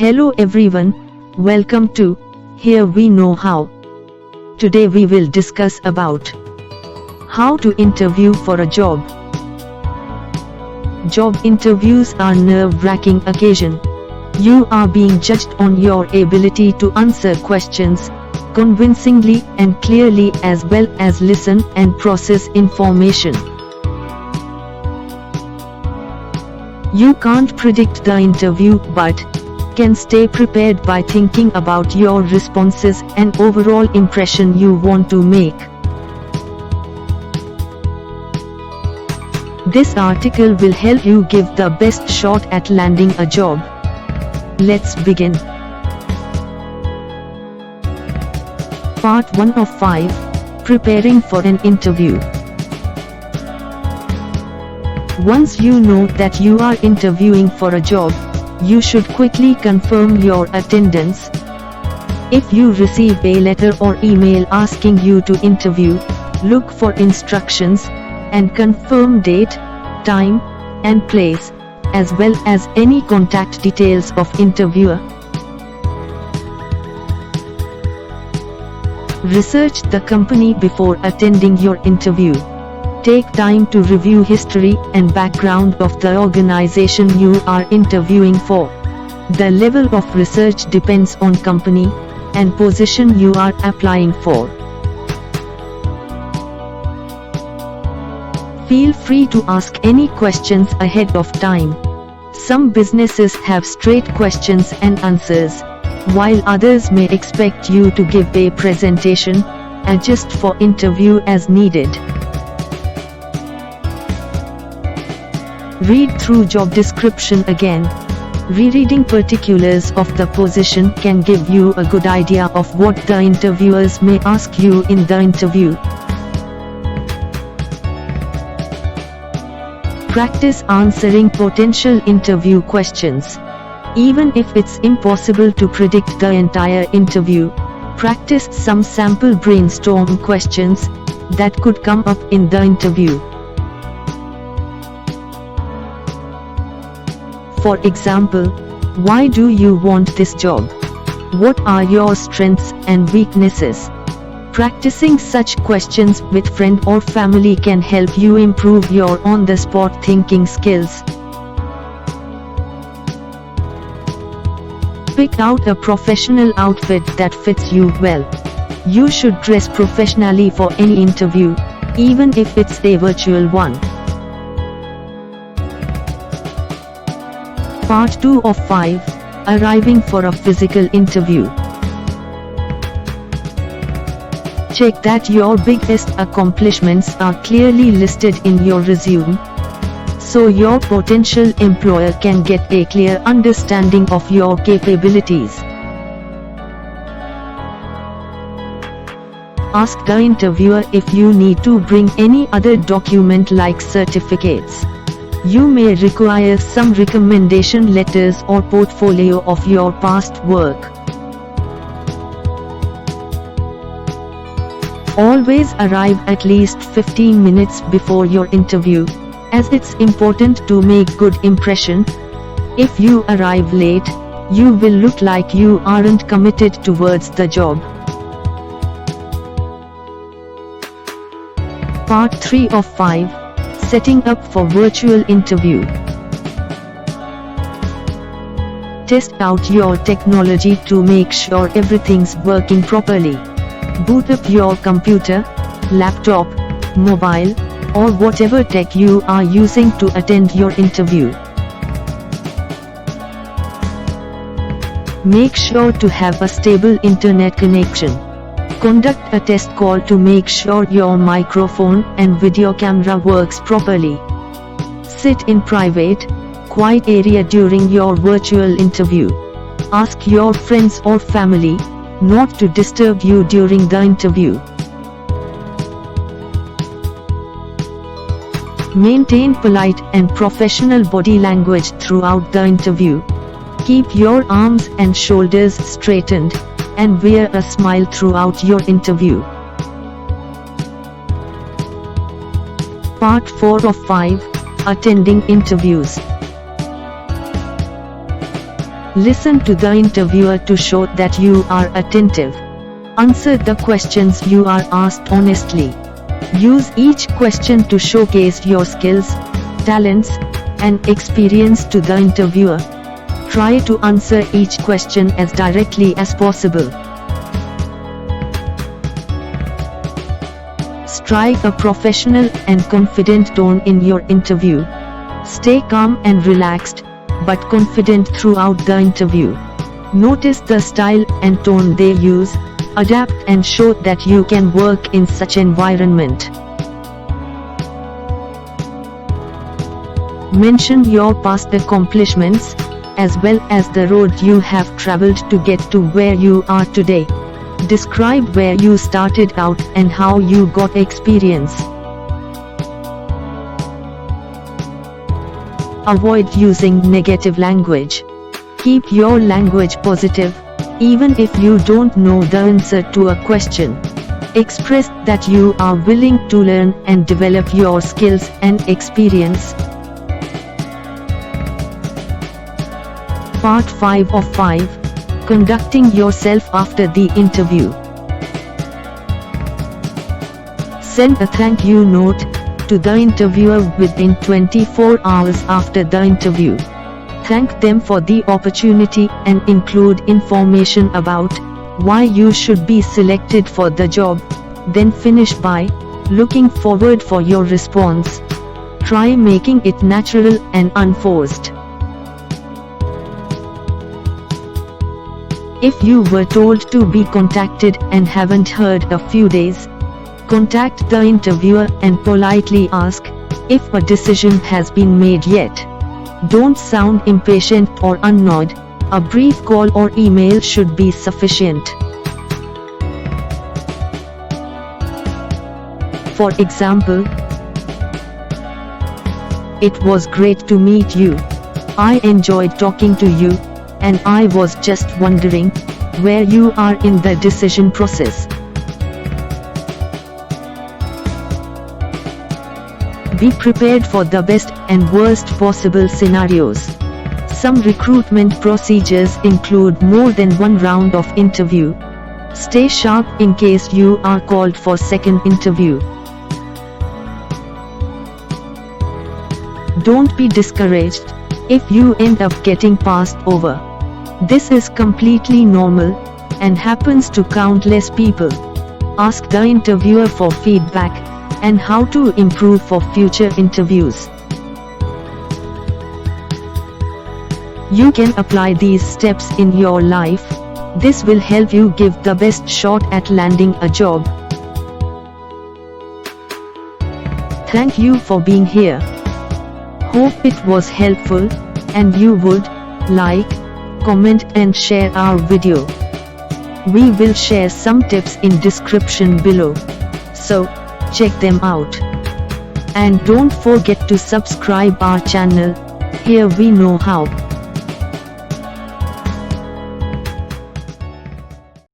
Hello everyone, welcome to Here We Know How. Today we will discuss about how to interview for a job. Job interviews are nerve-wracking occasion. You are being judged on your ability to answer questions convincingly and clearly, as well as listen and process information. You can't predict the interview, but can stay prepared by thinking about your responses and overall impression you want to make. This article will help you give the best shot at landing a job. Let's begin. Part 1 of 5: Preparing for an interview. Once you know that you are interviewing for a job, you should quickly confirm your attendance. If you receive a letter or email asking you to interview, look for instructions and confirm date, time, and place, as well as any contact details of interviewer. Research the company before attending your interview. Take time to review history and background of the organization you are interviewing for. The level of research depends on company and position you are applying for. Feel free to ask any questions ahead of time. Some businesses have straight questions and answers, while others may expect you to give a presentation. Adjust for interview as needed. Read through job description again. Rereading particulars of the position can give you a good idea of what the interviewers may ask you in the interview. Practice answering potential interview questions. Even if it's impossible to predict the entire interview, practice some sample brainstorm questions that could come up in the interview. For example, why do you want this job? What are your strengths and weaknesses? Practicing such questions with friend or family can help you improve your on-the-spot thinking skills. Pick out a professional outfit that fits you well. You should dress professionally for any interview, even if it's a virtual one. Part 2 of 5: Arriving for a physical interview. Check that your biggest accomplishments are clearly listed in your resume, so your potential employer can get a clear understanding of your capabilities. Ask the interviewer if you need to bring any other document like certificates. You may require some recommendation letters or portfolio of your past work. Always arrive at least 15 minutes before your interview, as it's important to make good impression. If you arrive late, you will look like you aren't committed towards the job. Part 3 of 5: Setting up for virtual interview. Test out your technology to make sure everything's working properly. Boot up your computer, laptop, mobile, or whatever tech you are using to attend your interview. Make sure to have a stable internet connection. Conduct a test call to make sure your microphone and video camera works properly. Sit in private, quiet area during your virtual interview. Ask your friends or family not to disturb you during the interview. Maintain polite and professional body language throughout the interview. Keep your arms and shoulders straightened, and wear a smile throughout your interview. Part 4 of 5: Attending interviews. Listen to the interviewer to show that you are attentive. Answer the questions you are asked honestly. Use each question to showcase your skills, talents, and experience to the interviewer. Try to answer each question as directly as possible. Strike a professional and confident tone in your interview. Stay calm and relaxed, but confident throughout the interview. Notice the style and tone they use. Adapt and show that you can work in such environment. Mention your past accomplishments, as well as the road you have traveled to get to where you are today. Describe where you started out and how you got experience. Avoid using negative language. Keep your language positive, even if you don't know the answer to a question. Express that you are willing to learn and develop your skills and experience. Part 5 of 5. Conducting yourself after the interview. Send a thank you note to the interviewer within 24 hours after the interview. Thank them for the opportunity and include information about why you should be selected for the job. Then finish by looking forward for your response. Try making it natural and unforced. If you were told to be contacted and haven't heard a few days, contact the interviewer and politely ask if a decision has been made yet. Don't sound impatient or annoyed. A brief call or email should be sufficient. For example, "It was great to meet you. I enjoyed talking to you, and I was just wondering where you are in the decision process." Be prepared for the best and worst possible scenarios. Some recruitment procedures include more than one round of interview. Stay sharp in case you are called for second interview. Don't be discouraged if you end up getting passed over. This is completely normal and happens to countless people. Ask the interviewer for feedback and how to improve for future interviews. You can apply these steps in your life. This will help you give the best shot at landing a job. Thank you for being here. Hope it was helpful, and you would like, comment and share our video. We will share some tips in description below, so check them out. And don't forget to subscribe our channel. Here we know how.